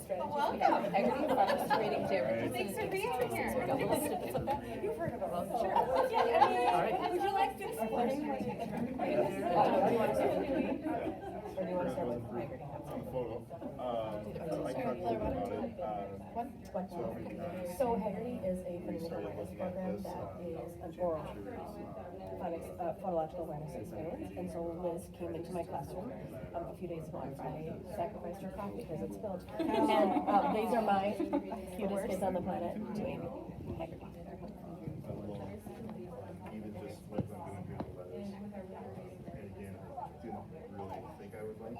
strategies we have. Integrity, frustrating, Jared. Thanks for being here. We got little snippets of that. You've heard about them. Sure. All right. Would you like to explain? Or do you want to start with integrity? So Haggerty is a phonemic awareness program that is an oral phonological awareness experience. And so Liz came into my classroom a few days ago on Friday, sacrificed her cough because it's spilled. And these are my cutest kids on the planet doing Haggerty. Even just like when doing visual letters, and again, didn't really think I would like it.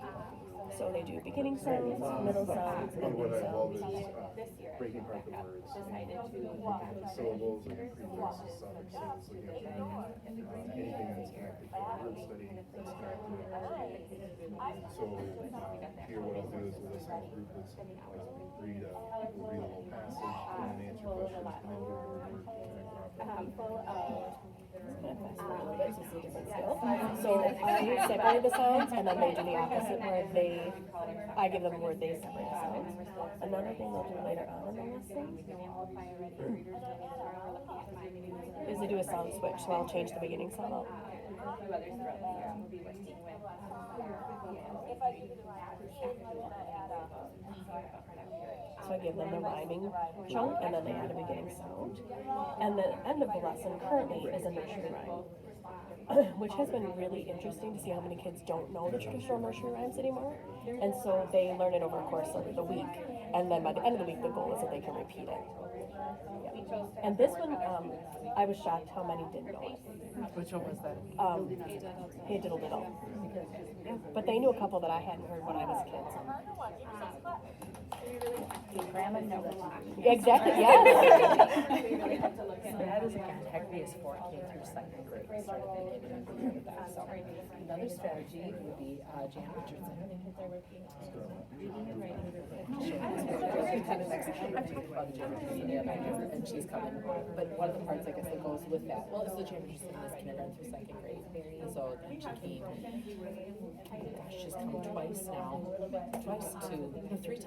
So they do beginning sounds, middle sounds, But and what end I love sounds. is breaking apart the words, looking at the syllables, looking at prefixes, suffixes, looking at anything that's connected to a word study, that's connected to a So here what I'll do is we'll listen to a group that's like read a little passage and then answer questions, and then we'll go word to word, connect it up. So I separate the sounds and then they do the opposite where I give them a word, they separate the sounds. Another thing they'll do later on in the lesson is they do a sound switch, so I'll change the beginning sound up. So I give them the rhyming chunk and then they add a beginning sound. And the end of the lesson currently is a nursery rhyme, which has been really interesting to see how many kids don't know the traditional nursery rhymes anymore. And so they learn it over the course of the week. And then by the end of the week, the goal is that they can repeat it. Yeah. And this one, I was shocked how many didn't know it. Which one was that? Hey Diddle Diddle. But they knew a couple that I hadn't heard when I was a kid. So. Exactly, yes. That is again, Haggerty is 4K through 2nd grade. So another strategy would be Jan Richardson. And she's coming. But one of the parts, I guess, that goes with that, well, it's the Jan Richardson is kindergarten through 2nd grade. And so then she came, she's come twice now,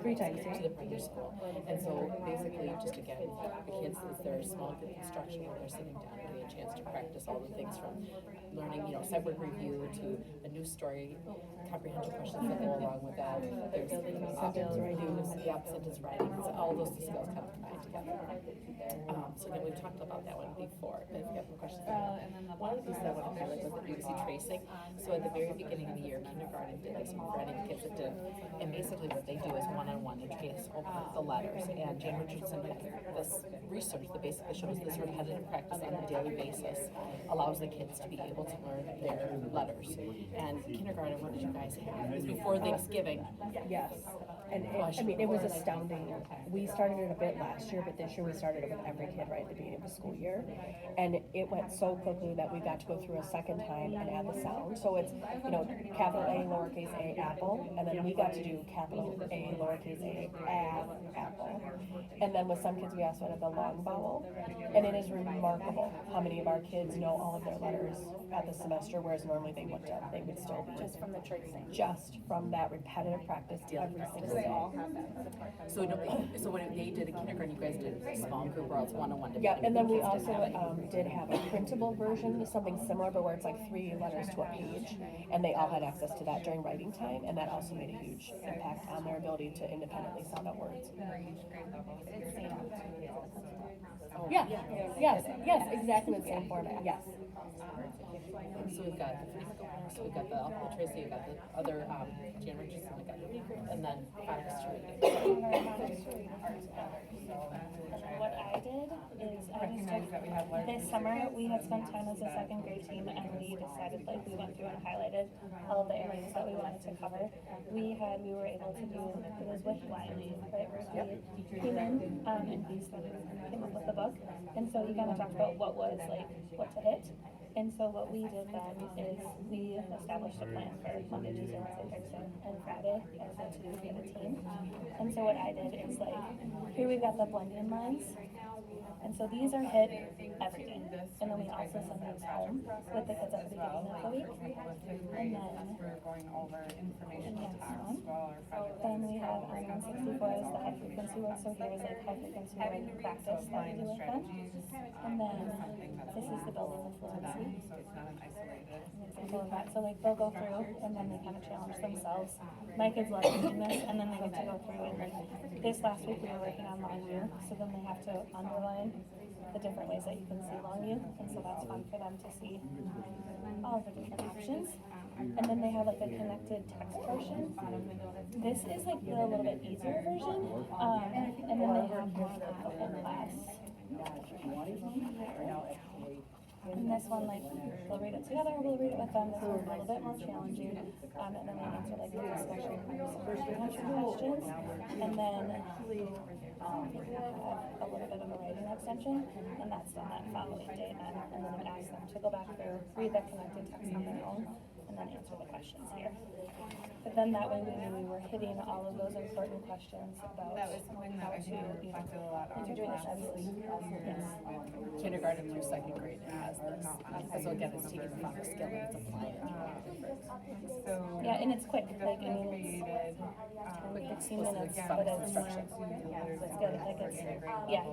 three times to the primary school. And so basically, just again, the kids, it's their small group instruction where they're sitting down and getting a chance to practice all the things from learning, sight word review to a new story, comprehension questions that go along with that. There's sentence writing, sentence writing, so all those skills kind of combined together. So again, we've talked about that one before, but if you have more questions, one of the pieces I want to highlight was the previously tracing. So at the very beginning of the year, kindergarten did this, granting kids that did, and basically what they do is one-on-one and trace over the letters. And Jan Richardson had this research that basically shows this repetitive practice on a daily basis allows the kids to be able to learn their letters. And kindergarten, what did you guys have? It was before Thanksgiving. Yes. And it was astounding. We started it a bit last year, but this year we started it with every kid right at the beginning of the school year. And it went so quickly that we got to go through a second time and add the sound. So it's, capital A, lowercase a, apple. And then we got to do capital A, lowercase a, apple. And then with some kids, we also added the long vowel. And it is remarkable how many of our kids know all of their letters at the semester, whereas normally they would still be. Just from the tracing. Just from that repetitive practice every single day. So when they did in kindergarten, you guys did a small group or else one-on-one? Yeah, and then we also did have a printable version, something similar, but where it's like 3 letters to a page, and they all had access to that during writing time, and that also made a huge impact on their ability to independently sound out words. Yeah, yes, exactly the same format, yes. So we've got the alphabet Tracy, we've got the other Jan Richardson, we got the group, and then phonics to reading. What I did is this summer we had spent time as a 2nd grade team and we decided we went through and highlighted all of the areas that we wanted to cover. We were able to do, it was with Wiley, right, where he came in and he came up with the book. And so he kind of talked about what was what to hit. And so what we did then is we established a plan for Monday, Tuesday, Wednesday, Thursday, and Friday as a to-do for the team. And so what I did is here we've got the blend-in lines. And so these are hit every day. And then we also send these home with the kids at the beginning of the week. And then we're going over information the next tax one. as well, or Then we have on 164 is the frequency was, so here was like high frequency like practice that we do with them. And then this is the building the fluency. Example of that. So like they'll go through and then they kind of challenge themselves. My kids love doing this, and then they get to go through and like this last week we were working on long U, so then they have to underline the different ways that you can see long U, and so that's fun for them to see all of the different options. And then they have like a connected text portion. This is like the little bit easier version, and then they have more like the whole class. And this one, like, we'll read it together, we'll read it with them. This one's a little bit more challenging. And then we answer like the discussion questions. And then we have a little bit of a writing extension, and that's done that following day then. And then we ask them to go back through, read that connected text on their own, and then answer the questions here. But then that way we knew we were hitting all of those important questions about That was something that I think we reflected a lot on. you're doing this every week. Yes. Kindergarten through second grade has this. So again, it's taking the proper skill and it's applying it. So. Yeah, and it's quick, like, I mean, Created, quick 16 minutes, again, but it's, instruction. it's good, like, it's, yeah.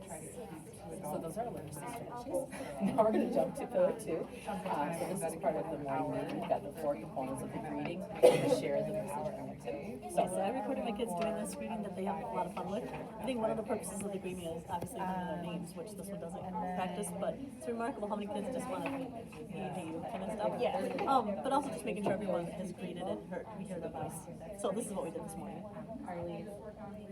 try to keep to So those are our literacy strategies. Now we're gonna jump to pillar two. So this is part of the morning meeting. We've got the 4 components of the greeting, the share, the message, and the activity. So I recorded my kids doing this reading that they have a lot of fun with. I think one of the purposes of the greeting is obviously knowing their names, which this one doesn't practice, but it's remarkable how many kids just want to be you kind of stuff. Yeah. But also just making sure everyone has greeted and we hear their voice. So this is what we did this morning. Harley's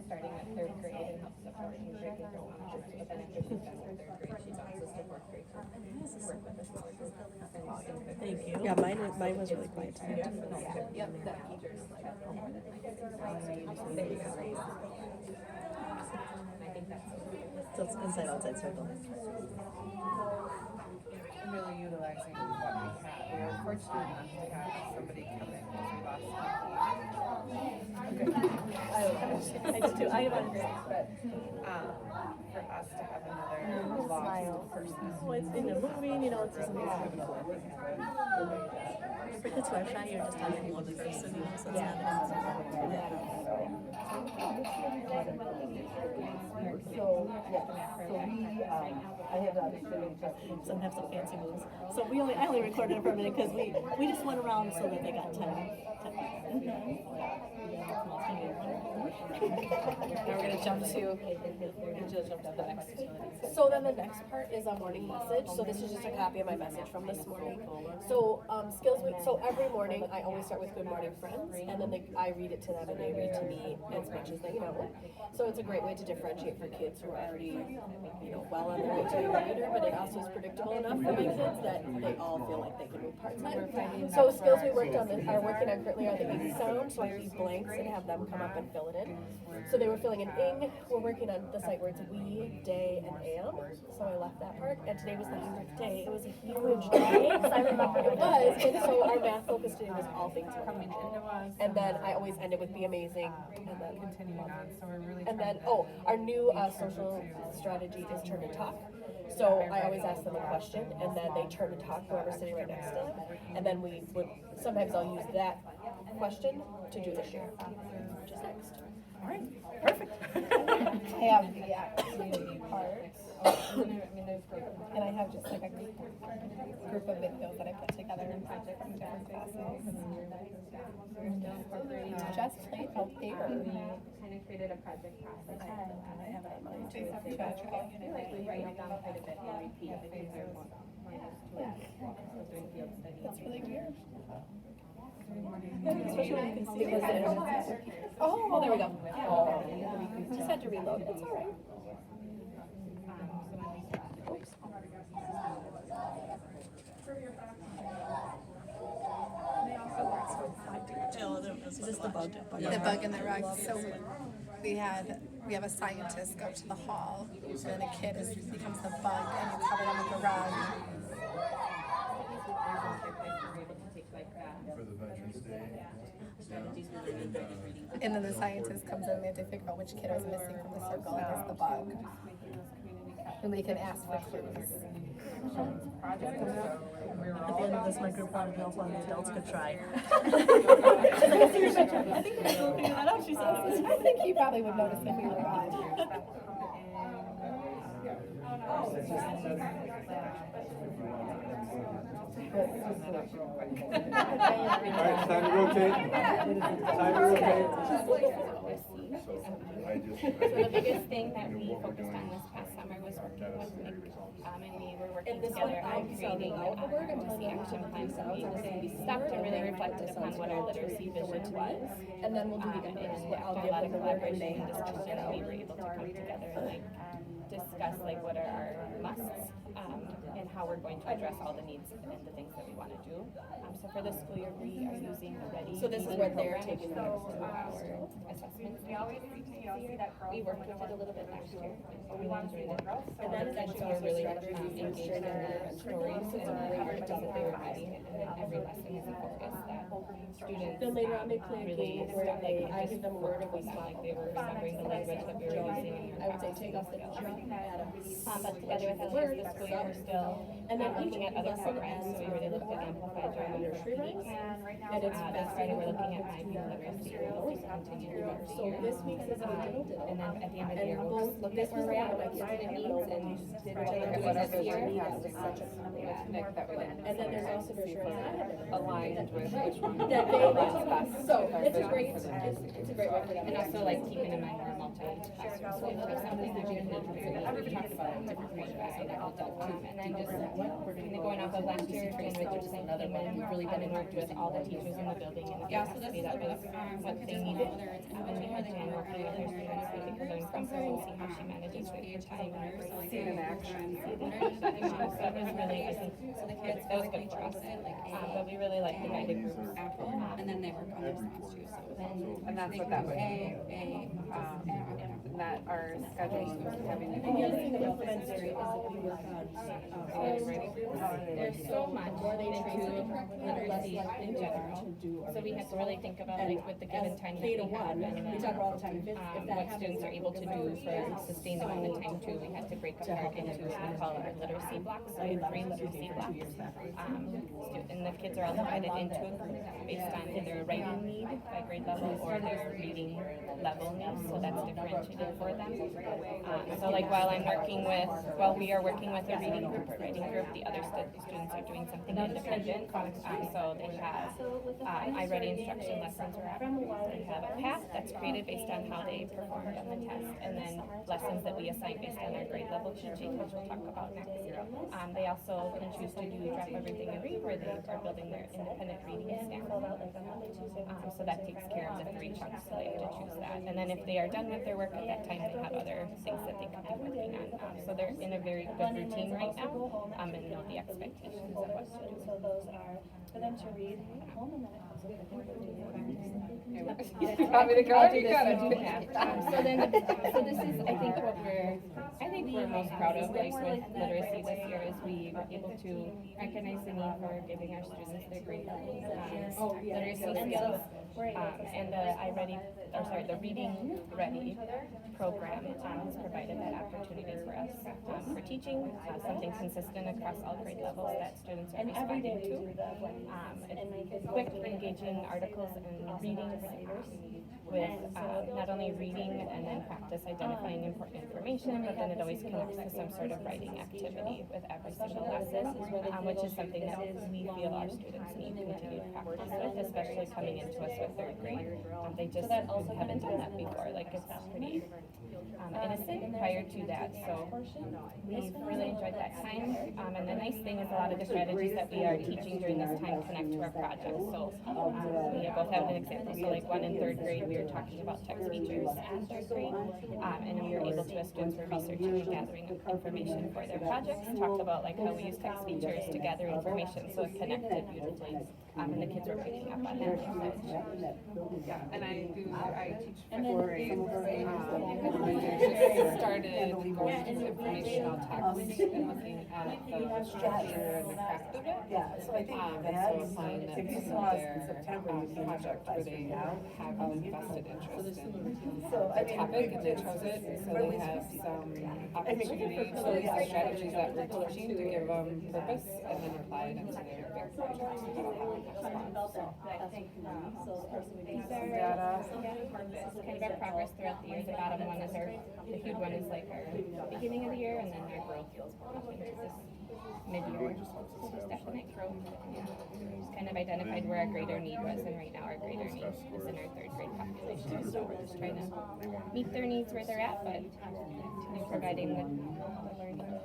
starting at third grade and supporting grade level, but then after she's done with third grade, she bounces to fourth grade to work with the smaller group. Thank you. Yeah, mine was really quiet tonight. Yep, that teacher's like, oh, more than I can. There you go. I think that's. So it's inside outside circle. really utilizing what we have. We were fortunate enough to have somebody come in because we lost I do too. I have but for us to have another lost person. well, it's in a movie, you know, it's just for kids who are shy, you're just talking to one person, you know, so it's I have the opportunity to. some have some fancy moves. So I only recorded it for a minute because we just went around so that they got 10. Now we're gonna jump to the next. So then the next part is a morning message. So this is just a copy of my message from this morning. So skills week. So every morning I always start with good morning friends, and then I read it to them and they read to me as much as they know. So it's a great way to differentiate for kids who are already, well on their way to a reader, but it also is predictable enough for my kids that they all feel like they can move part time. So skills we worked on are working on currently are the ing sound. So I leave blanks and have them come up and fill it in. So they were filling in ing. We're working on the sight words we, day, and am. So I left that part. And today was the 100th day. It was a huge day. I remember it was. And so our math focus today was all things coming in. And then I always ended with be amazing. And then Continuing on, so we're really and trying then, to our new social strategy is turn to talk. So I always ask them a question, and then they turn to talk, whoever's sitting right next to them. And then sometimes I'll use that question to do the share, which is next. All right, perfect. I have the activity part. And I have just like a group of videos that I put together from different classes. Just played health paper. We kind of created a project process. I have it on mine too. We write it down quite a bit and repeat because there's more to it. So doing field studies. That's really weird. Especially when you can see because the internet's not working. Oh, there we go. Oh, just had to reload. It's all right. Is this the bug? The bug in the rug. So we have a scientist go to the hall, and then a kid becomes the bug, and you cover them with the rug. For the Veterans Day. And then the scientist comes in and they have to figure out which kid is missing from the circle and is the bug. And we can ask for clues. At the end of this, my group wanted to know if one of the adults could try. She's like, I see your picture. I think you're still figuring that out, she says. I think he probably would notice if we were gone. Alright, it's time to rotate. Time to rotate. So the biggest thing that we focused on this past summer was working with Nick, and we were working together on creating literacy action plans, and we stopped and really reflected upon what our literacy vision was. And then we'll do the And inverse. after I'll a give lot them of the word and collaboration they and have to check discussion, it we out. were able to come together and like discuss like what are our musts, and how we're going to address all the needs and the things that we want to do. So for this school year, we are using the Ready. So this is where they're taking the notes. our assessments. We always 3 times a year. We worked with it a little bit last year. We really enjoyed it. And that is actually We're really strategy engaged in their stories and the content that they were writing, and then every lesson is a focus that students Then later on they play a really game where stuff, they, like, I give them a word and we felt swap. like they were remembering the language that we were using. I would say take off the jump at a. But together with the word, the school year, we're still And then looking at other programs, so we really looked at Amplified German nursery rhymes. And it's This Friday, we're looking at IB literacy, we'll just continue throughout the So year. this week's is a little did And then at the end of the And year, we'll both, just look this at where was we're at the with one I student had needs and did what what we're I doing was this year. such a. Nick, that we didn't. And then there's also nursery rhymes. Aligned with which one. That they, aligns best so with our it's a vision great, for the next it's a great one for them. And also like keeping in mind our multi-classroom, so if there's something that you need to do, we talked about it different feedback, so that will delve too. And then just kind of going off of last year, Jen Richardson came in, we've really been and worked with all the teachers in the building and the capacity that was what they needed. When we had Jan working with her students, we could learn from her and see how she manages with her time. See it in action. So that was really, I think, that was good for us. But we really like the guided groups. And then they work on their response too, so. And that's what that would be. That our schedules was having. And the other thing that was very is that we work on, There's so much into literacy in general. So we have to really think about like with the given time that we Theta have one, and we talk about all the time, if that what happens. students are able to do for a sustained amount of time too. We had to break apart into what we call our literacy blocks, so we have 3 literacy blocks. And the kids are all divided into a group based on their writing need by grade level or their reading level needs, so that's differentiated for them. So like while we are working with a reading group or writing group, the other students are doing something independent. So they have iReady instruction lessons or they have a path that's created based on how they performed on the test, and then lessons that we assign based on our grade level teaching, which we'll talk about next. They also can choose to do Drop Everything and Read, where they are building their independent reading standard. So that takes care of the 3 chunks, so they have to choose that. And then if they are done with their work at that time, they have other things that they could be working on. So they're in a very good routine right now, and know the expectations of what to do. So those are for them to read at home, and then it comes with You want me to go? You got it. So this is, I think we're most proud of, like with literacy this year, is we were able to recognize the need for giving our students their grade levels, literacy skills. And the Reading Ready program has provided that opportunity for us for teaching something consistent across all grade levels that students are responding to. Quick, engaging articles and reading with not only reading and then practice identifying important information, but then it always connects to some sort of writing activity with every single lesson, which is something that we feel our students need continued practice with, especially coming into us with 3rd grade. They just haven't done that before. Like it's pretty innocent prior to that, so we've really enjoyed that time. And the nice thing is a lot of the strategies that we are teaching during this time connect to our projects. So we both have an example. So like one in 3rd grade, we were talking about text features in 3rd grade, and we were able to, as students were researching and gathering information for their projects, talked about like how we use text features to gather information, so it connected beautifully and the kids were picking up on that message. Yeah, and I teach And fifth then- grade, and I just started going through informational text and looking at the structure and the craft of it. Yeah, so I think And that's, so applying that if you to saw us in their September, you'd be in our project where they classroom now. have an invested interest in So, I the mean, topic and they chose it, so they have some opportunity to use the strategies that we're teaching to give them purpose and then apply it into their big project that'll happen next month, so. These are, yeah, kind of our progress throughout the year. The bottom one is the huge one is like our beginning of the year, and then our growth up into this mid-year. Just definite growth. Just kind of identified where our greater need was, and right now our greater need is in our third grade population. So we're just trying to meet their needs where they're at, but providing the learning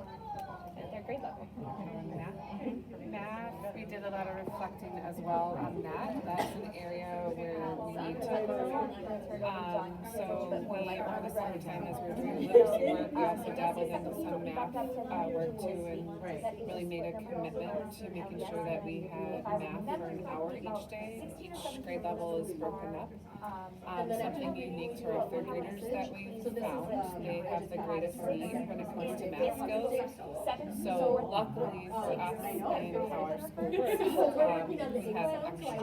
at their grade level. Math, we did a lot of reflecting as well on that. That's an area where we need to grow. So we, over the summertime, as we were doing literacy work, we also dabbled into some math work too, and really made a commitment to making sure that we had math for an hour each day. Each grade level is broken up. Something unique to our third graders that we've found, they have the greatest need when it comes to math skills. So luckily for us and how our school works, we have extra,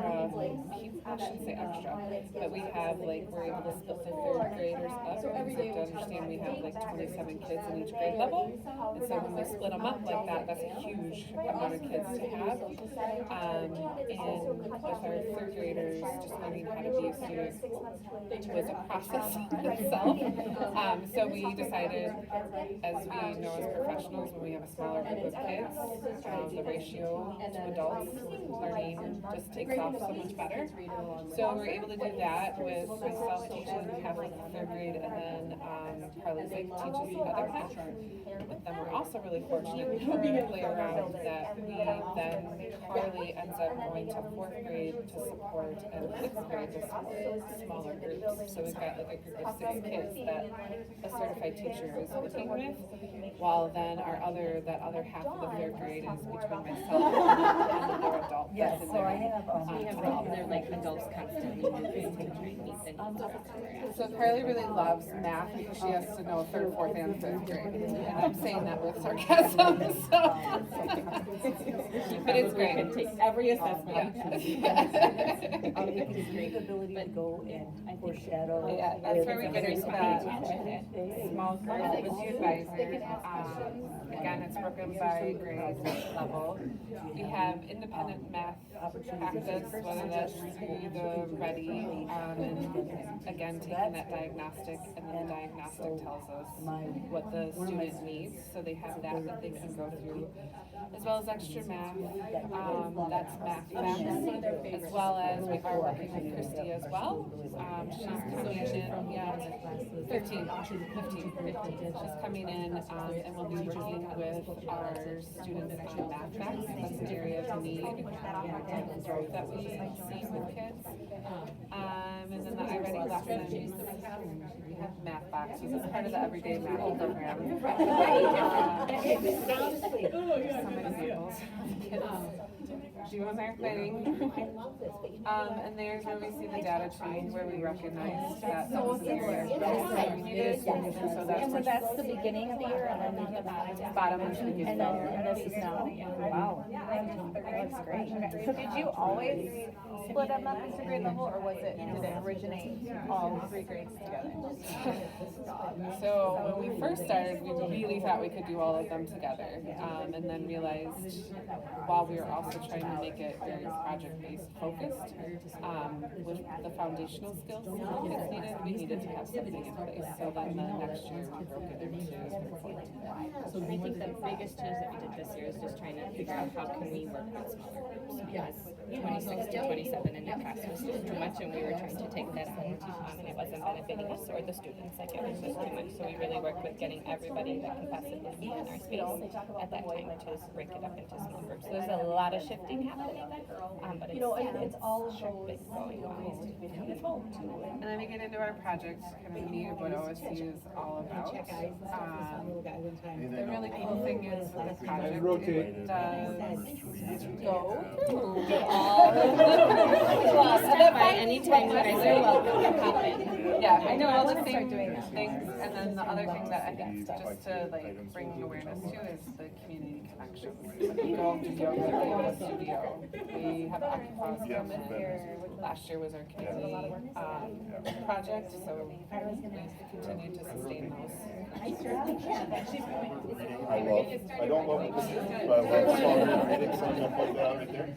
I shouldn't say extra, but we have like, we're able to split the third graders up, because you have to understand we have like 27 kids in each grade level. And so when we split them up like that, that's a huge amount of kids to have. And with our third graders, just learning how to be a student was a process itself. So we decided, as we know as professionals, when we have a smaller group of kids, the ratio to adults learning just takes off so much better. So we're able to do that with myself teaching half of the third grade, and then Carly Zake teaches the other half. But then we're also really fortunate to play around that we then, Carly ends up going to fourth grade to support and fifth grade to support smaller groups. So we've got like a group of 6 kids that a certified teacher is working with, while then that other half of the third grade is between myself and another adult. Yes, that's in so I there. have, They're like adults constantly moving to try and meet the needs of our So Carly really loves math because she has to know third, fourth, and fifth grade. And I'm saying that with sarcasm, so. But it's great. Can take every assessment. the ability to go and foreshadow. Yeah, that's where we get into that They- small group with the advisor. Again, it's broken by grade level. We have independent math practice, whether that's through the ready, and again, taking that diagnostic, and then the diagnostic tells us what the student needs, so they have that they can go through, as well as extra math, that's math facts, as well as we are working with Christy as well. She's coming in, yeah, 15. She's coming in, and we'll be working with our students on math facts. That's an area of need, and growth that we see with kids. And then the iReady lessons, we have math boxes as part of the everyday math program. Some examples. Kids doing their thing. And there's where we see the data change, where we recognize that this is an area that we needed. So that's the beginning of the year, and then the bottom of the beginning. and this is now. Wow, that's great. So did you always split them up into grade level, or did it originate all 3 grades together? So when we first started, we really thought we could do all of them together, and then realized while we were also trying to make it very project-based focused, with the foundational skills kids needed, we needed to have something in place. So then the next year we broke it into group 14. So I think the biggest change that we did this year is just trying to figure out how can we work with smaller groups, because 26 to 27 in that class was just too much, and we were trying to take that on, and it wasn't benefiting us or the students, like it was just too much. So we really worked with getting everybody that can possibly be in our space at that time to break it up into small groups. So there's a lot of shifting happening, but it's all been going on. And then we get into our project, kind of meat of what OSU is all about. The really cool thing is for this project, it does go through all Well, stop by anytime you guys are welcome to pop in. yeah, I know all the same things, and then the other thing that I think just to like bring awareness to is the community connections. We go to yoga studio, we have Occupaz come in here, last year was our community project, so we continue to sustain those. I don't love the pictures, but I love small reading, something like that right there.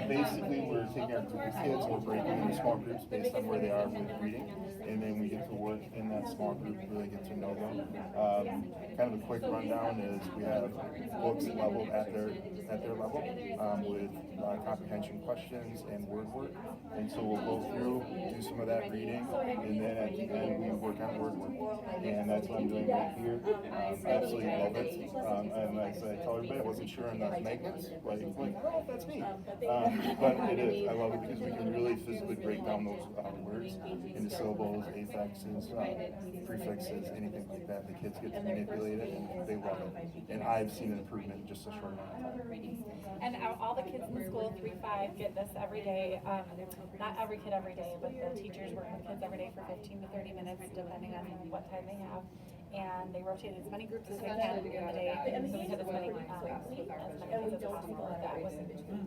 Basically, we're taking our group of kids, we're breaking into small groups based on where they are with reading, and then we get to work in that small group, really get to know them. Kind of a quick rundown is we have books leveled at their level with comprehension questions and word work, and so we'll go through, do some of that reading, and then at the end we work on word work, and that's what I'm doing right here. Absolutely love it. And as I tell everybody, I wasn't sure on the magnets, like I don't know if that's me, but it is. I love it because we can really physically break down those words into syllables, affixes, prefixes, anything like that. The kids get to manipulate it, and they love it. And I've seen an improvement in just a short amount of time. And all the kids in the school, 3-5, get this every day. Not every kid every day, but the teachers work with kids every day for 15 to 30 minutes, depending on what time they have. And they rotate as many groups as they can in the day, so we have as many kids as possible like that with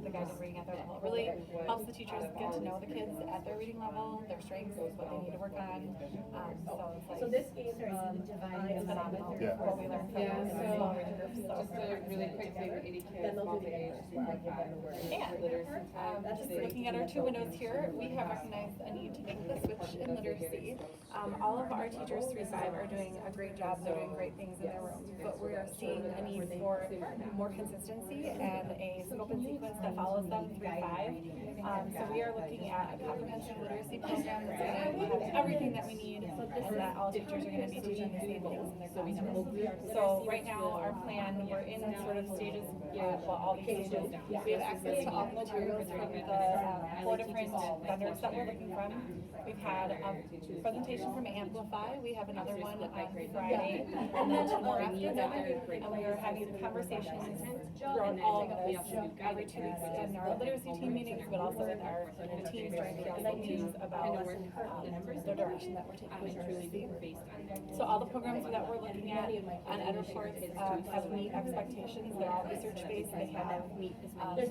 the guys that are reading at their level. It really helps the teachers get to know the kids at their reading level, their strengths, what they need to work on. So it's like, it's phenomenal what we learn from them in the small reading groups. So. Just a really quick thing, 80 kids, multi-age, And just looking at our 2 windows here, we have recognized a need to make the switch in literacy. All of our teachers 3-5 are doing a great job. They're doing great things in their rooms, but we're seeing a need for more consistency and a scope and sequence that follows them 3-5. So we are looking at a comprehensive literacy program that's going to have everything that we need, and that all teachers are going to be teaching the same things in their classrooms. So right now, our plan, we're in sort of stages, well, all these stages. We have access to all the materials from the 4 different vendors that we're looking from. We've had a presentation from Amplify. We have another one on Friday, and then 2 more after that. And we are having conversations throughout all of this every 2 weeks in our literacy team meetings, but also with our teams during the council meetings about the direction that we're taking with literacy. So all the programs that we're looking at on Ed Reports have meet expectations. They're all research-based. They have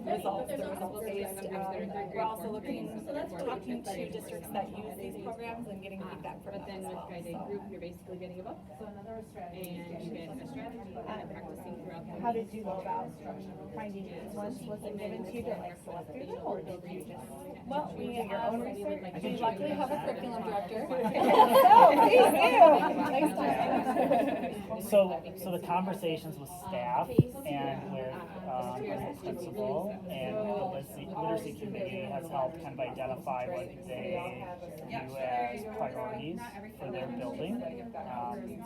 results. They're results-based. We're also talking to districts that use these programs and getting feedback from them as well. You're basically getting a book, and you get a strategy and practicing throughout the How did you go about finding these ones? Was it given to you to like select through them, or did you just? Well, we luckily have a curriculum director. So the conversations with staff and with the principal and the literacy committee has helped kind of identify what they view as priorities for their building.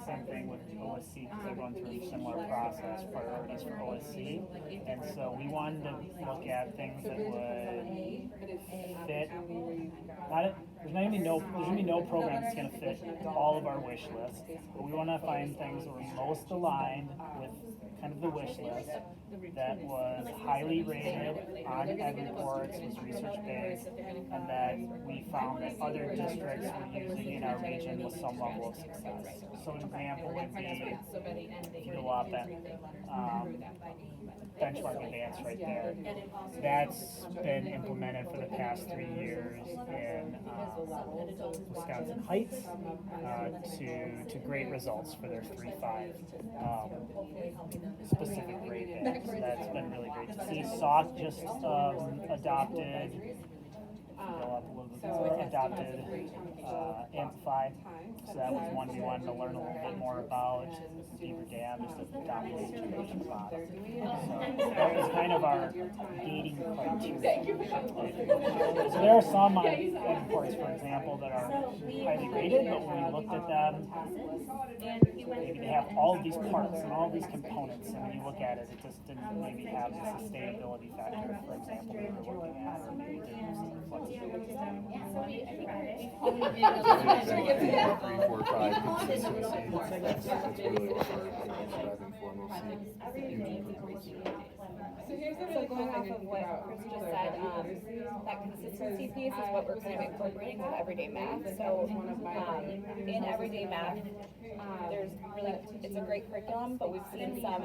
Same thing with OSC, because they're going through a similar process, priorities for OSC. And so we wanted to look at things that would fit. There's gonna be no program that's gonna fit all of our wish list, but we want to find things that were most aligned with kind of the wish list, that was highly rated on Ed Reports, was research based, and that we found that other districts were using in our region with some level of success. So an example would be, if you go up at Benchmark Advance right there, that's been implemented for the past 3 years in Wisconsin Heights to great results for their 3-5 specific grade band. So that's been really great to see. Sauk just adopted Amplify, so that was one we wanted to learn a little bit more about. Beaver Dam just adopted the situation model. So that was kind of our gating criteria. So there are some on Ed Reports, for example, that are highly rated, but when we looked at them, maybe they have all of these parts and all of these components, and when you look at it, it just didn't maybe have the sustainability factor, for example, we were looking at, or maybe didn't have some flexibility. Three, 4, 5 consistency. That's really what we're driving for, and we'll see huge improvements. So going off of what Chris just said, that consistency piece is what we're kind of incorporating with everyday math. So in everyday math, there's really, it's a great curriculum, but we've seen some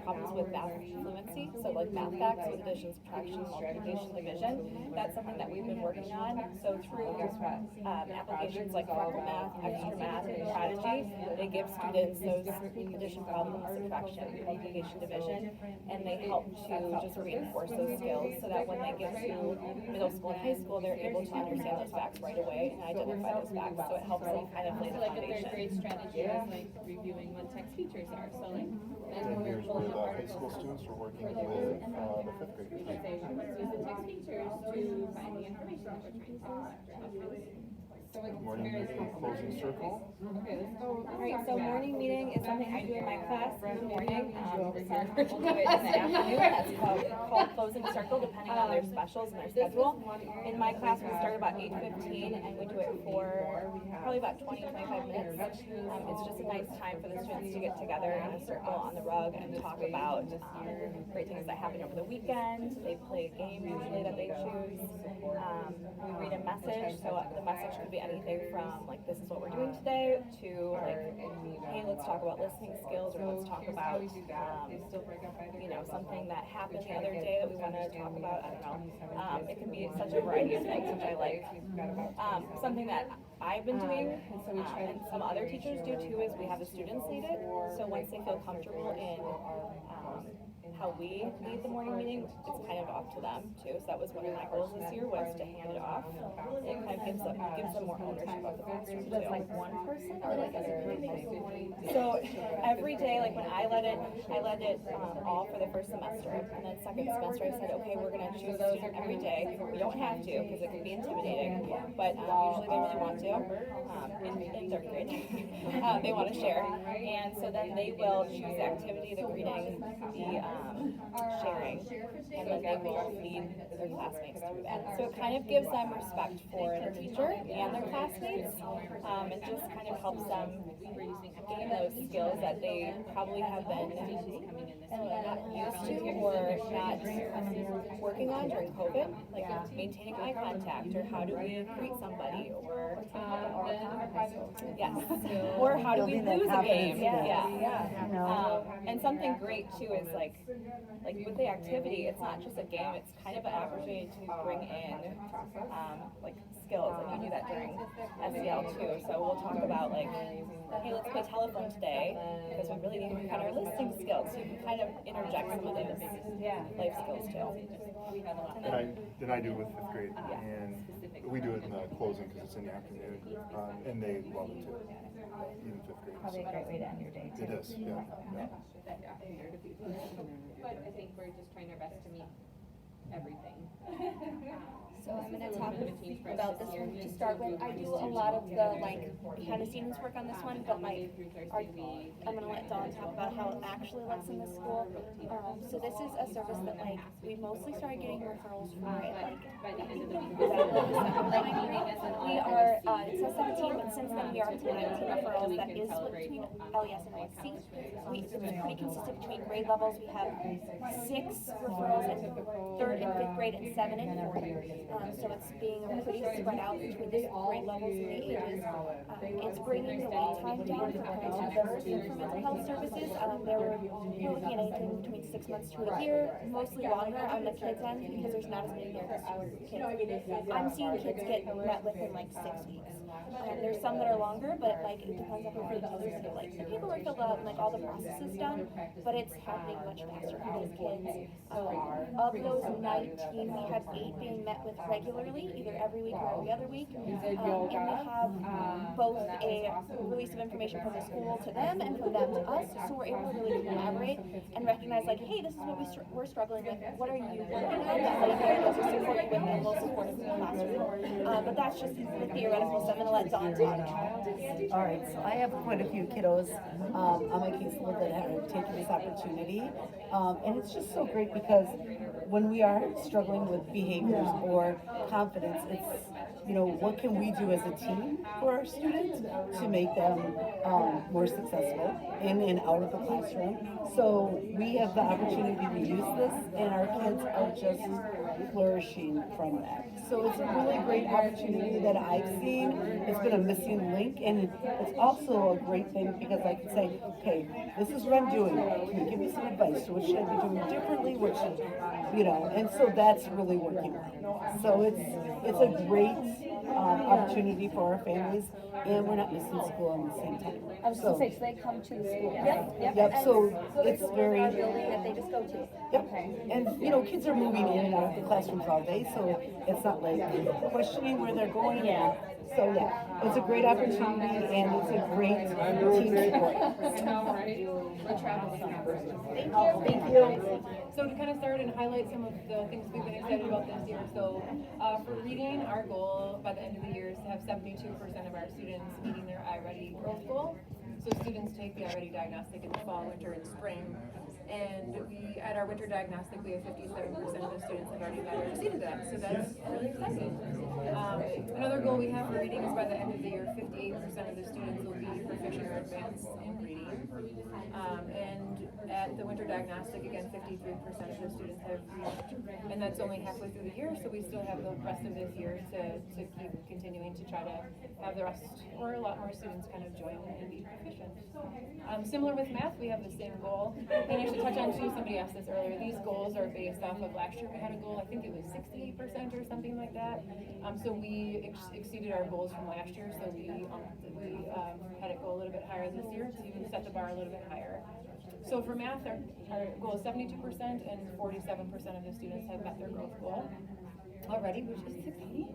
problems with math fluency. So like math facts with addition, subtraction, multiplication, division. That's something that we've been working on. So through applications like Sparkle Math, Extra Math, and Prodigy, they give students those addition problems, subtraction, multiplication, division, and they help to just reinforce those skills so that when they get to middle school and high school, they're able to understand those facts right away and identify those facts. So it helps them kind of lay the foundation. A great strategy is like reviewing what text features are. So like, And here's where the high school students were working with the 5th graders. let's use the text features to find the information that we're trying to find. So like, Morning meeting, closing circle. okay, let's go. Alright, so morning meeting is something I do in my class in the morning. We'll do it in the afternoon. That's called closing circle, depending on their specials and their schedule. In my class, we start about 8:15 and we do it for probably about 20-25 minutes. It's just a nice time for the students to get together in a circle on the rug and talk about great things that happened over the weekend. They play a game usually that they choose. We read a message, so the message could be anything from like, this is what we're doing today, to like, hey, let's talk about listening skills, or let's talk about you know, something that happened the other day that we want to talk about. I don't know. It can be such a variety of things, which I like. Something that I've been doing, and some other teachers do too, is we have the students lead it. So once they feel comfortable in how we lead the morning meeting, it's kind of off to them too. So that was one of my goals this year, was to hand it off. It kind of gives them more ownership of the classroom too. That's like one person or like other? So every day, like when I led it all for the first semester, and then second semester I said, okay, we're gonna choose a student every day. We don't have to because it can be intimidating, but usually they really want to. In third grade, they want to share, and so then they will choose the activity, the greeting, the sharing, and then they will lead their classmates through that. So it kind of gives them respect for the teacher and their classmates, and just kind of helps them gain those skills that they probably have been not used to or not working on during COVID, like maintaining eye contact, or how do we greet somebody, or yes, or how do we lose a game? And something great too is like with the activity, it's not just a game, it's kind of an opportunity to bring in like skills, and you do that during SEL too. So we'll talk about like, hey, let's play telephone today because we really need to work on our listening skills. So you can kind of interject some of those life skills too. And I do it with 5th grade, and we do it in the closing because it's in the afternoon, and they love it too, even 5th grade. Probably a great way to end your day too. It is, yeah. But I think we're just trying our best to meet everything. So I'm going to talk about this one to start with. I do a lot of the like behind the scenes work on this one, but like I'm going to let Dawn talk about how it actually looks in the school. So this is a service that like we mostly started getting referrals for it like by the end of the week. We are it says 17, but since then we are up to 19 referrals. That is split between LES and OSC. It's pretty consistent between grade levels. We have 6 referrals in 3rd and 5th grade and 7 and 4th. So it's being pretty spread out between the grade levels and the ages. It's bringing the wait time down for parents who are for mental health services. We're looking at anything between 6 months to a year, mostly longer on the kids' end because there's not as many therapists for kids. I'm seeing kids get met with in like 6 weeks. There's some that are longer, but like it depends on how many kids get like the paperwork filled out and like all the processes done. But it's happening much faster for these kids. Of those 19, we have 8 being met with regularly, either every week or every other week. And we have both a release of information from the school to them and from them to us, so we're able to really collaborate and recognize like, hey, this is what we're struggling with. What are you working on? That way they're able to support you with, and we'll support it in the classroom. But that's just the theoretical stuff I'm gonna let Dawn talk. All right, so I have quite a few kiddos on my caseload that have taken this opportunity. And it's just so great because when we are struggling with behaviors or confidence, it's, you know, what can we do as a team for our students to make them more successful in and out of the classroom. So we have the opportunity to use this, and our kids are just flourishing from that. So it's a really great opportunity that I've seen. It's been a missing link, and it's also a great thing because I can say, okay, this is what I'm doing. Can you give me some advice? So what should I be doing differently? What should, you know, and so that's really working well. So it's a great opportunity for our families, and we're not missing school at the same time. I was gonna say, so they come to the school. Yep. Yep, so there's it's a very, building that they just go to. yep, and you know, kids are moving in and out of the classrooms all day, so it's not like questioning where they're going. Yeah. So yeah, it's a great opportunity and it's a great team sport. Thank you. So to kind of start and highlight some of the things we've been excited about this year. So for reading, our goal by the end of the year is to have 72% of our students meeting their iReady growth goal. So students take the iReady diagnostic in the fall, winter, and spring. And we, at our winter diagnostic, we have 57% of the students have already met or exceeded that. So that's really exciting. Another goal we have for reading is by the end of the year, 58% of the students will be proficient or advanced in reading. And at the winter diagnostic, again, 53% of the students have reached. And that's only halfway through the year, so we still have the rest of this year to keep continuing to try to have the rest, or a lot more students kind of join and be proficient. Similar with math, we have the same goal. And I should touch on too, somebody asked this earlier, these goals are based off of last year. We had a goal, I think it was 60% or something like that. So we exceeded our goals from last year, so we had it go a little bit higher this year to set the bar a little bit higher. So for math, our goal is 72% and 47% of the students have met their growth goal already, which is exciting.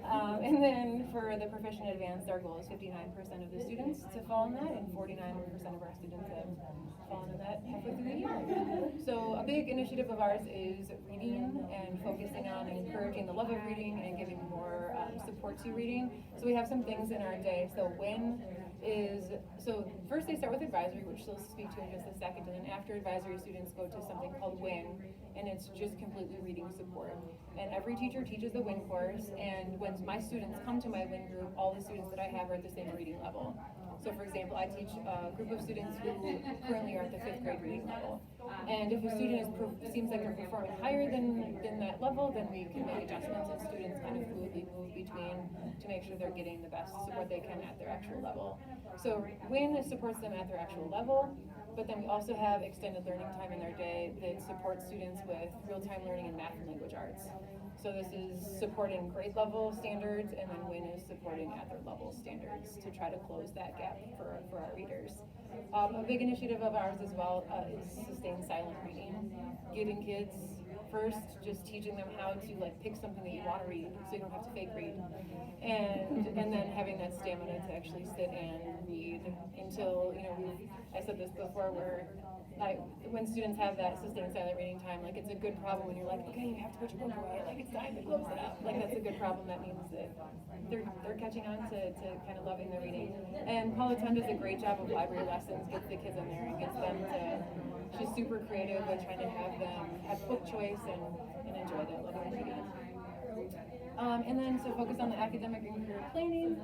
And then for the proficient advanced, our goal is 59% of the students to fall in that, and 49% of our students have fallen in that halfway through the year. So a big initiative of ours is reading and focusing on and encouraging the love of reading and giving more support to reading. So we have some things in our day. So first they start with advisory, which she'll speak to in just a second, and then after advisory, students go to something called WIN, and it's just completely reading support. And every teacher teaches the WIN course, and when my students come to my WIN group, all the students that I have are at the same reading level. So for example, I teach a group of students who currently are at the 5th grade reading level. And if a student seems like they're performing higher than that level, then we can make adjustments and students kind of fluidly move between to make sure they're getting the best support they can at their actual level. So WIN supports them at their actual level, but then we also have extended learning time in their day that supports students with real-time learning in math and language arts. So this is supporting grade level standards, and then WIN is supporting at their level standards to try to close that gap for our readers. A big initiative of ours as well is sustained silent reading. Getting kids first, just teaching them how to pick something that you want to read, so you don't have to fake read, and then having that stamina to actually sit and read until, I said this before, where when students have that sustained silent reading time, it's a good problem when you're like, okay, you have to put your book away, it's time to close it up. That's a good problem. That means that they're catching on to kind of loving the reading. And Paula Tun does a great job of library lessons, gets the kids in there and gets them to, she's super creative with trying to have them have book choice and enjoy that love of reading. And then so focus on the academic and career planning.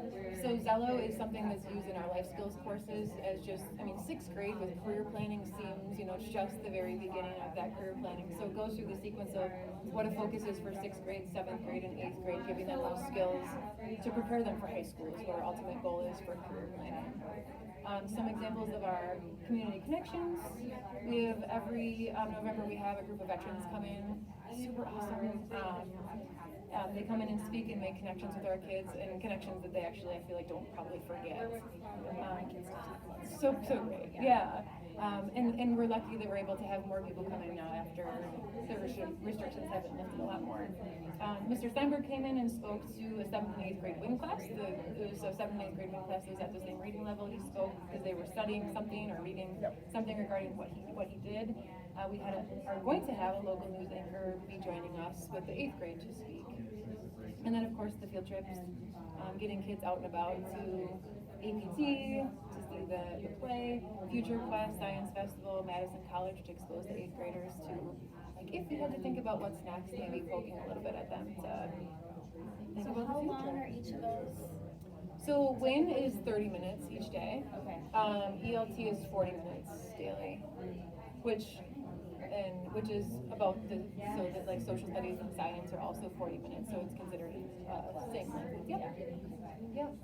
So Zello is something that's used in our life skills courses as just, 6th grade with career planning seems, just the very beginning of that career planning. So it goes through the sequence of what a focus is for 6th grade, 7th grade, and 8th grade, giving them those skills to prepare them for high school is what our ultimate goal is for career planning. Some examples of our community connections. We have every November we have a group of veterans come in, super awesome. They come in and speak and make connections with our kids, and connections that they actually, I feel like, don't probably forget. So great, yeah. And we're lucky that we're able to have more people come in now after the restrictions have been lifted a lot more. Mr. Steinberg came in and spoke to a 7th and 8th grade WIN class. It was a 7th and 8th grade WIN class that was at the same reading level. He spoke because they were studying something or reading something regarding what he did. We are going to have a local news anchor be joining us with the 8th grade to speak. And then, of course, the field trips. getting kids out and about to APT, to see the play, Future Quest, Science Festival, Madison College to expose the 8th graders to, like, if you had to think about what's next, maybe poking a little bit at them to think about the How future. long are each of those? So WIN is 30 minutes each day. Okay. ELT is 40 minutes daily, which is about so that like social studies and science are also 40 minutes, so it's considered same length. Yep. Yep.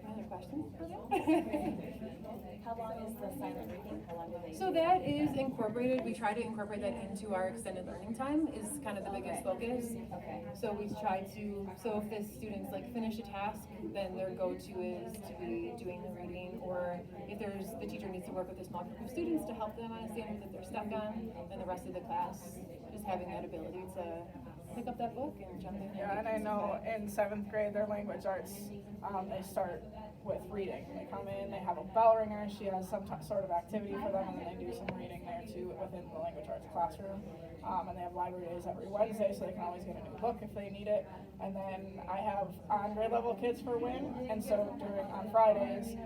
Other questions? How long is the silent reading? How long do they? So that is incorporated. We try to incorporate that into our extended learning time. Is kind of the biggest focus. Okay. So we try to. So if the students like finish a task, then their go-to is to be doing the reading, or if the teacher needs to work with a small group of students to help them on a standard that they're stuck on, then the rest of the class just having that ability to pick up that book and jump in. Yeah, and I know in 7th grade, their language arts, they start with reading. They come in, they have a bell ringer, she has some sort of activity for them, and then they do some reading there too within the language arts classroom. And they have library days every Wednesday, so they can always get a new book if they need it. And then I have on grade level kids for WIN, and so on Fridays,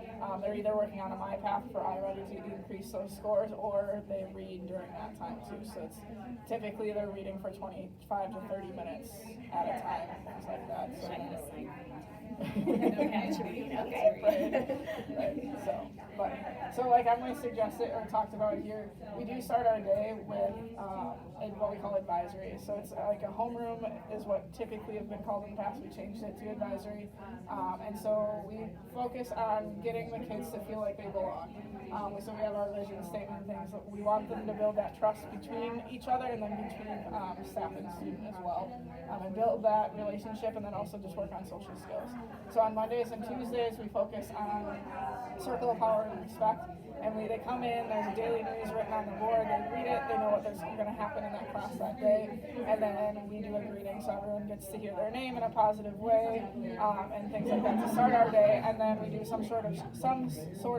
they're either working on a MyPath for iReady to increase those scores, or they read during that time too. So it's typically they're reading for 25 to 30 minutes at a time, things like that. So. Right. So like Emily suggested or talked about here, we do start our day with what we call advisory. So it's like a homeroom is what typically have been called in the past. We changed it to advisory, and so we focus on getting the kids to feel like they belong. So we have our vision statement things. We want them to build that trust between each other and then between staff and student as well, and build that relationship, and then also just work on social skills. So on Mondays and Tuesdays, we focus on circle of power and respect. And they come in, there's a daily news written on the board, they read it, they know what's going to happen in that class that day, and then we do a greeting so everyone gets to hear their name in a positive way, and things like that to start our day. And then we do some sort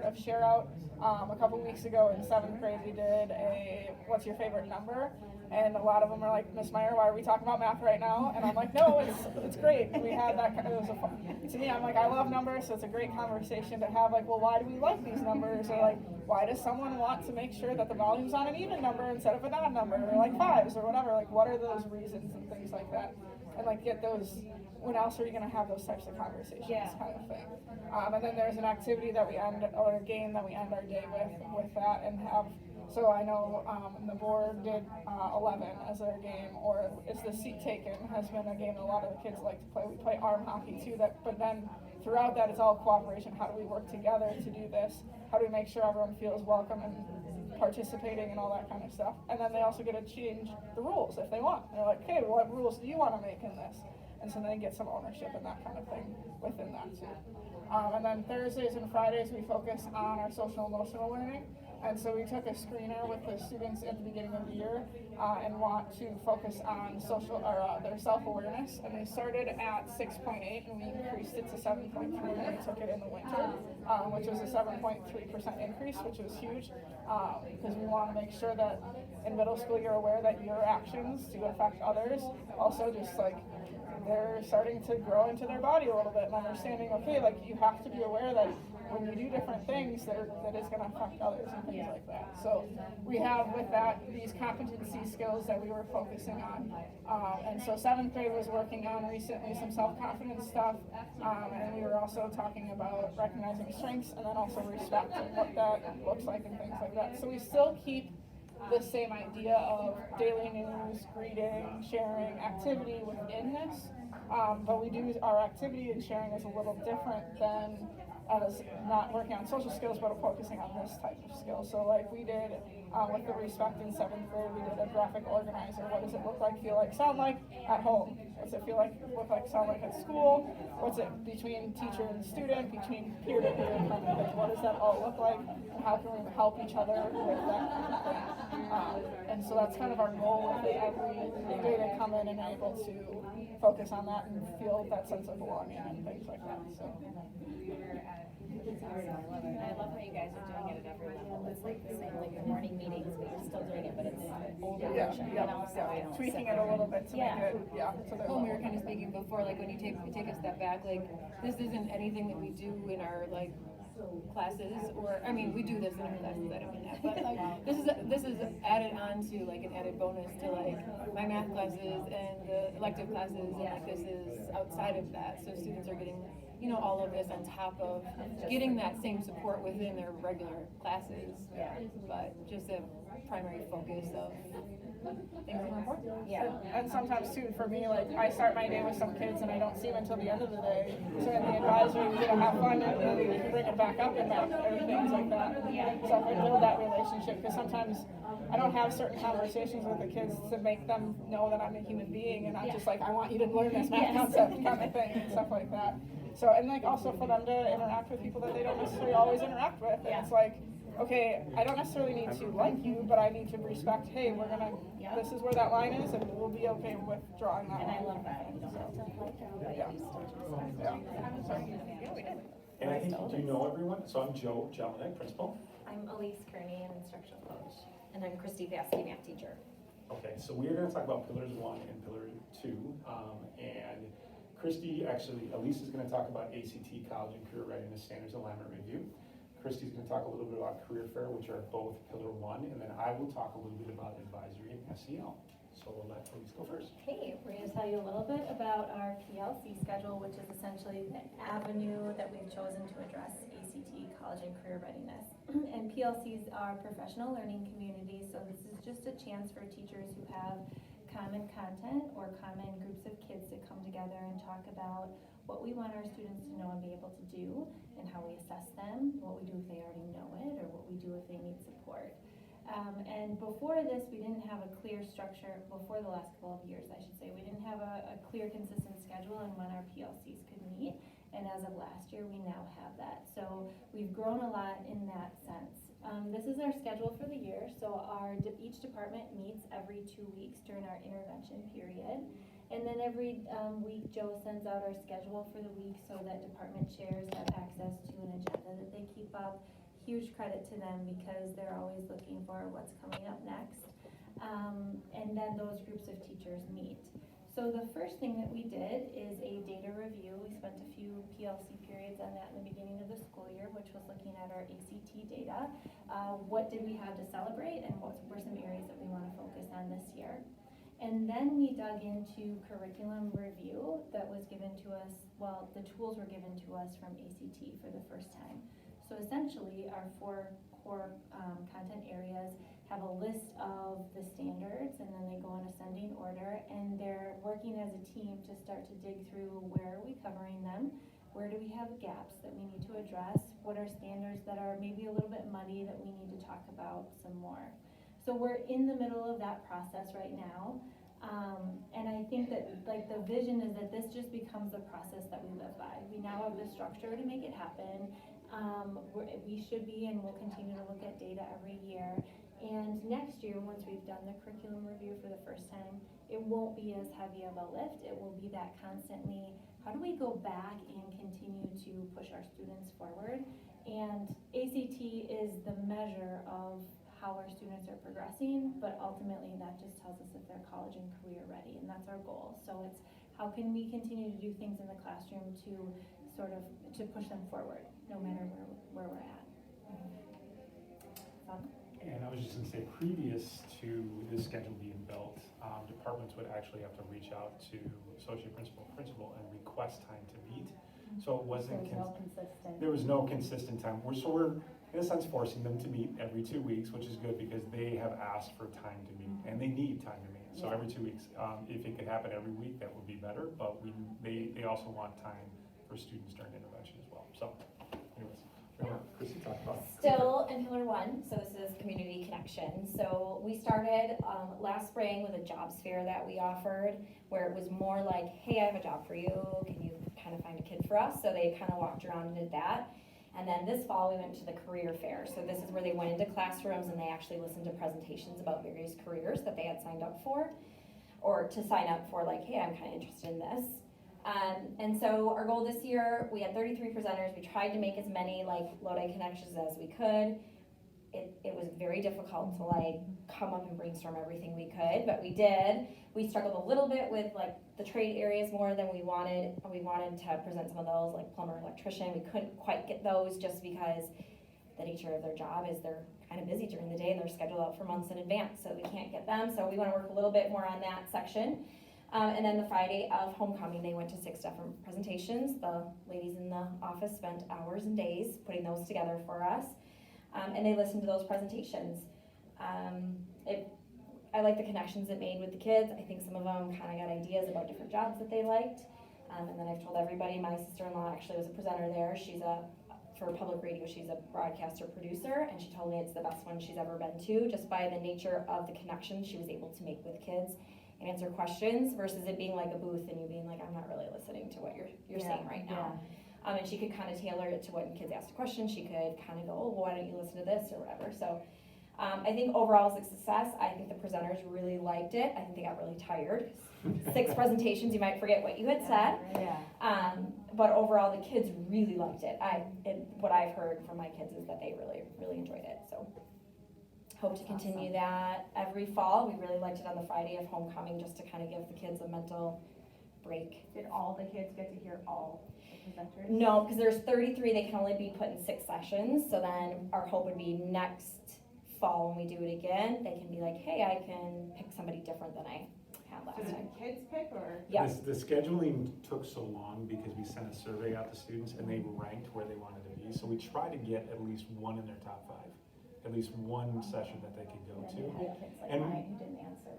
of share out. A couple weeks ago in 7th grade, we did a what's your favorite number? And a lot of them are like, Miss Meyer, why are we talking about math right now? And I'm like, no, it's great. And we had that, it was to me, I'm like, I love numbers, so it's a great conversation to have, like, well, why do we like these numbers? Or like, why does someone want to make sure that the volume's on an even number instead of a odd number? Or like fives or whatever, like what are those reasons and things like that? And like get those, when else are you gonna have those types of conversations kind of thing? And then there's an activity that we end, or a game that we end our day with that and have. So I know the board did 11 as their game, or it's the seat taken has been a game that a lot of the kids like to play. We play arm hockey too, but then throughout that it's all cooperation. How do we work together to do this? How do we make sure everyone feels welcome and participating and all that kind of stuff? And then they also get to change the rules if they want. They're like, okay, what rules do you want to make in this? And so they get some ownership and that kind of thing within that too. And then Thursdays and Fridays we focus on our social emotional learning. And so we took a screener with the students at the beginning of the year and want to focus on their self-awareness. And we started at 6.8 and we increased it to 7.3 when we took it in the winter, which was a 7.3% increase, which was huge because we want to make sure that in middle school you're aware that your actions do affect others. Also just like they're starting to grow into their body a little bit and understanding, okay, like you have to be aware that when you do different things that it's going to affect others and things like that. So we have with that these competency skills that we were focusing on. And so 7th grade was working on recently some self-confidence stuff, and we were also talking about recognizing strengths and then also respect and what that looks like and things like that. So we still keep the same idea of daily news, greeting, sharing, activity within this, but we do our activity and sharing is a little different than as not working on social skills, but focusing on this type of skill. So like we did with the respect in 7th grade, we did a graphic organizer. What does it look like, feel like, sound like at home? What's it feel like, look like, sound like at school? What's it between teacher and student, between peer to peer kind of thing? What does that all look like? And how can we help each other with that kind of thing? And so that's kind of our goal with it. Every day they come in and are able to focus on that and feel that sense of belonging and things like that. So. It's awesome. I love how you guys are doing it at every level. It's like the same, like the morning meetings, but you're still doing it, but it's older version, you know, so tweaking it a little bit to make it, so they're When we were kind of speaking before, like when you take a step back, like this isn't anything that we do in our like classes, or I mean we do this in our classes, I don't mean that, but like this is added on to like an added bonus to like my math classes and the elective classes, and like this is outside of that, so students are getting, you know, all of this on top of getting that same support within their regular classes, but just a primary focus of things that are important. And sometimes too, for me, like I start my day with some kids and I don't see them until the end of the day. So in the advisory, we get to have fun and then we can bring it back up and things like that. So if I build that relationship, because sometimes I don't have certain conversations with the kids to make them know that I'm a human being and not just like, I want you to learn this math concept kind of thing and stuff like that. So, and like also for them to interact with people that they don't necessarily always interact with. And it's like, okay, I don't necessarily need to like you, but I need to respect, hey, we're gonna, this is where that line is, and we'll be okay with drawing that line. And I love that. And I think, do you know everyone? So I'm Joe Jelinek, principal. I'm Elise Kearney, an instructional coach. And I'm Christy Vasky, math teacher. Okay, so we are gonna talk about Pillars 1 and Pillar 2. And Christy, actually, Elise is gonna talk about ACT, College and Career Readiness Standards Alignment Review. Christy's going to talk a little bit about Career Fair, which are both Pillar 1, and then I will talk a little bit about advisory and SEL. So we'll let Elise go first. Okay, we're going to tell you a little bit about our PLC schedule, which is essentially the avenue that we've chosen to address ACT, college and career readiness. And PLCs are professional learning communities, so this is just a chance for teachers who have common content or common groups of kids to come together and talk about what we want our students to know and be able to do, and how we assess them, what we do if they already know it, or what we do if they need support. And before this, we didn't have a clear structure, before the last couple of years, I should say, we didn't have a clear, consistent schedule on when our PLCs could meet, and as of last year, we now have that. So we've grown a lot in that sense. This is our schedule for the year, so each department meets every 2 weeks during our intervention period. And then every week, Joe sends out our schedule for the week so that department chairs have access to an agenda that they keep up. Huge credit to them because they're always looking for what's coming up next. And then those groups of teachers meet. So the first thing that we did is a data review. We spent a few PLC periods on that in the beginning of the school year, which was looking at our ACT data. What did we have to celebrate, and what were some areas that we want to focus on this year? And then we dug into curriculum review that was given to us, well, the tools were given to us from ACT for the first time. So essentially, our 4 core content areas have a list of the standards, and then they go in ascending order, and they're working as a team to start to dig through where are we covering them, where do we have gaps that we need to address, what are standards that are maybe a little bit muddy that we need to talk about some more. So we're in the middle of that process right now. And I think that like the vision is that this just becomes the process that we live by. We now have the structure to make it happen. We should be, and we'll continue to look at data every year. And next year, once we've done the curriculum review for the first time, it won't be as heavy of a lift. It will be that constantly, how do we go back and continue to push our students forward? And ACT is the measure of how our students are progressing, but ultimately that just tells us if they're college and career ready, and that's our goal. So it's how can we continue to do things in the classroom to sort of to push them forward, no matter where we're at. And I was just gonna say, previous to this schedule being built, departments would actually have to reach out to associate principal, and request time to meet. So it wasn't, there was no consistent time. We're in a sense forcing them to meet every 2 weeks, which is good because they have asked for time to meet, and they need time to meet. So every 2 weeks, if it could happen every week, that would be better, but they also want time for students during intervention as well. So anyways, Chrissy, talk about it. Still in Pillar 1, so this is community connection. So we started last spring with a jobs fair that we offered, where it was more like, hey, I have a job for you, can you kind of find a kid for us? So they kind of walked around and did that. And then this fall we went to the career fair. So this is where they went into classrooms and they actually listened to presentations about various careers that they had signed up for, or to sign up for, like, hey, I'm kind of interested in this. And so our goal this year, we had 33 presenters. We tried to make as many like Lodi connections as we could. it was very difficult to like come up and brainstorm everything we could, but we did. We struggled a little bit with like the trade areas more than we wanted. We wanted to present some of those, like plumber, electrician. We couldn't quite get those just because the nature of their job is they're kind of busy during the day and they're scheduled out for months in advance, so we can't get them. So we want to work a little bit more on that section. And then the Friday of homecoming, they went to 6 different presentations. The ladies in the office spent hours and days putting those together for us. And they listened to those presentations. I like the connections it made with the kids. I think some of them kind of got ideas about different jobs that they liked. And then I've told everybody, my sister-in-law actually was a presenter there. For public radio, she's a broadcaster producer, and she told me it's the best one she's ever been to, just by the nature of the connection she was able to make with kids and answer questions, versus it being like a booth and you being like, I'm not really listening to what you're saying right now. And she could kind of tailor it to when kids asked a question. She could kind of go, oh, well, why don't you listen to this or whatever. So I think overall it's a success. I think the presenters really liked it. I think they got really tired. 6 presentations, you might forget what you had said. But overall, the kids really liked it. What I've heard from my kids is that they really, really enjoyed it. So hope to continue that every fall. We really liked it on the Friday of homecoming, just to kind of give the kids a mental break. Did all the kids get to hear all the presenters? No, because there's 33, they can only be put in 6 sessions. So then our hope would be next fall when we do it again, they can be like, hey, I can pick somebody different than I had last time. Did the kids pick or? Yes. The scheduling took so long because we sent a survey out to students and they ranked where they wanted to be. So we tried to get at least one in their top 5, at least one session that they could go to. And Who didn't answer.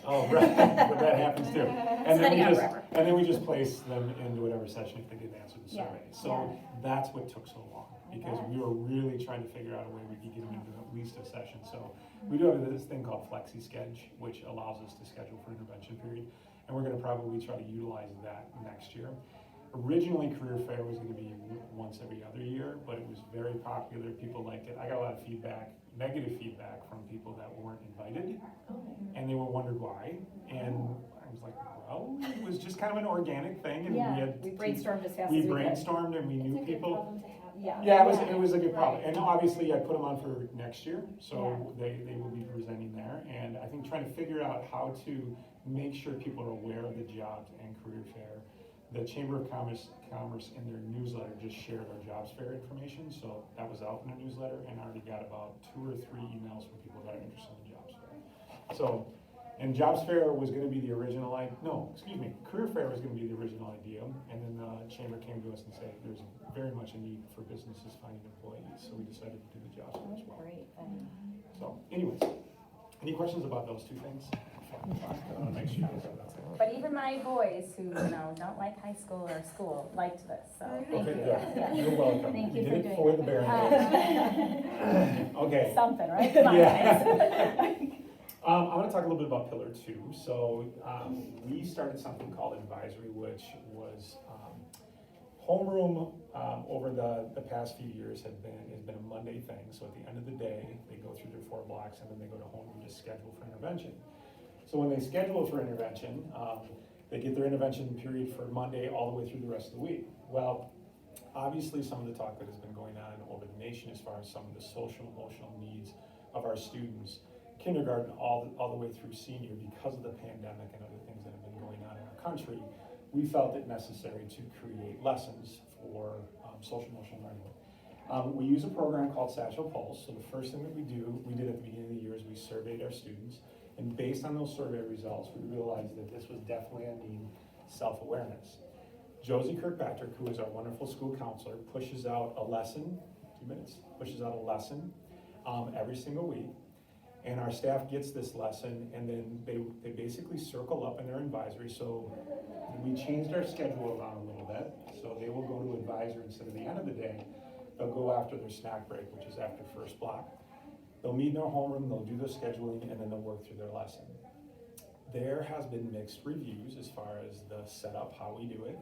oh, right, but that happens too. And then we just place them into whatever session if they didn't answer the survey. So that's what took so long, because we were really trying to figure out a way we could get them into at least a session. So we do have this thing called Flexi-Sketch, which allows us to schedule for intervention period, and we're going to probably try to utilize that next year. Originally, Career Fair was going to be once every other year, but it was very popular. People liked it. I got a lot of feedback, negative feedback from people that weren't invited, and they were wondered why. And I was like, well, it was just kind of an organic thing, and we brainstormed as fast we as we could. brainstormed, and we knew people. Yeah, it was a good problem, and obviously I put them on for next year, so they will be presenting there, and I think trying to figure out how to make sure people are aware of the jobs and Career Fair. The Chamber of Commerce in their newsletter just shared our jobs fair information, so that was out in their newsletter, and I already got about 2 or 3 emails from people that are interested in the jobs fair. So, and jobs fair was going to be the original, Career Fair was going to be the original idea, and then the Chamber came to us and said there's very much a need for businesses finding employees, so we decided to do the jobs fair as well. Great. So, anyways, any questions about those 2 things? I want to make sure that's it. But even my boys who, don't like high school or school liked this, so thank you. Good. You're welcome. Thank you did for it doing for that. the Barron. Okay. Something, right? Come on, guys. I want to talk a little bit about Pillar 2. So we started something called Advisory, which was homeroom over the past few years has been a Monday thing. So at the end of the day, they go through their 4 blocks and then they go to homeroom to schedule for intervention. So when they schedule for intervention, they get their intervention period for Monday all the way through the rest of the week. Well, obviously some of the talk that has been going on over the nation as far as some of the social emotional needs of our students, kindergarten all the way through senior, because of the pandemic and other things that have been going on in our country, we felt it necessary to create lessons for social emotional learning. We use a program called Satchel Pulse. So the first thing that we did at the beginning of the year is we surveyed our students. And based on those survey results, we realized that this was definitely a need, self-awareness. Josie Kirkpatrick, who is our wonderful school counselor, pushes out a lesson, 2 minutes, pushes out a lesson every single week. And our staff gets this lesson, and then they basically circle up in their advisory. So we changed our schedule around a little bit. So they will go to advisory instead of the end of the day. They'll go after their snack break, which is after first block. They'll meet in their homeroom, they'll do their scheduling, and then they'll work through their lesson. There has been mixed reviews as far as the setup, how we do it,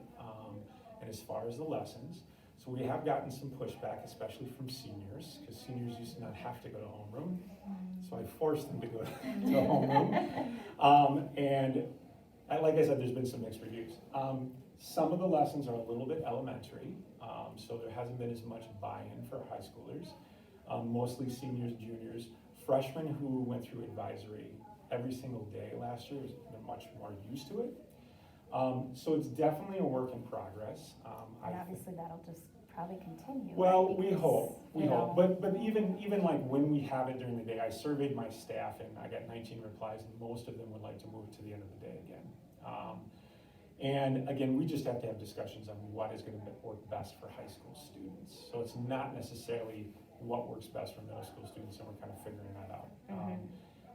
and as far as the lessons. So we have gotten some pushback, especially from seniors, because seniors used to not have to go to homeroom. So I forced them to go to homeroom. And like I said, there's been some mixed reviews. Some of the lessons are a little bit elementary, so there hasn't been as much buy-in for high schoolers. mostly seniors, juniors. Freshmen who went through advisory every single day last year, they're much more used to it. So it's definitely a work in progress. And obviously that'll just probably continue. Well, right? we Because, hope, you know, but even like when we have it during the day, I surveyed my staff and I got 19 replies, and most of them would like to move to the end of the day again. And again, we just have to have discussions on what is gonna work best for high school students. So it's not necessarily what works best for middle school students, and we're kind of figuring that out.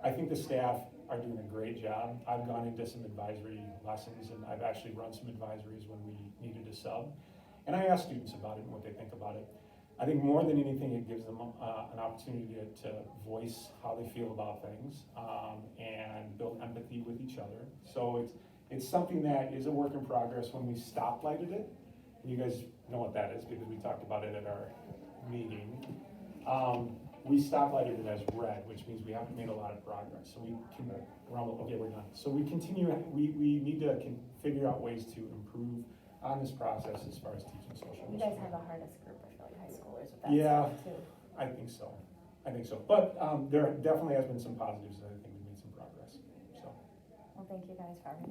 I think the staff are doing a great job. I've gone into some advisory lessons, and I've actually run some advisories when we needed a sub. And I ask students about it and what they think about it. I think more than anything, it gives them an opportunity to voice how they feel about things, and build empathy with each other. So it's something that is a work in progress. When we stoplighted it, and you guys know what that is because we talked about it at our meeting, we stoplighted it as red, which means we haven't made a lot of progress. So we can, okay, we're done. So we continue, we need to figure out ways to improve on this process as far as teaching social you emotional. guys have the hardest group, I feel like, high schoolers with that Yeah, stuff too. I think so. But there definitely has been some positives, and I think we made some progress, so. Well, thank you guys for everything.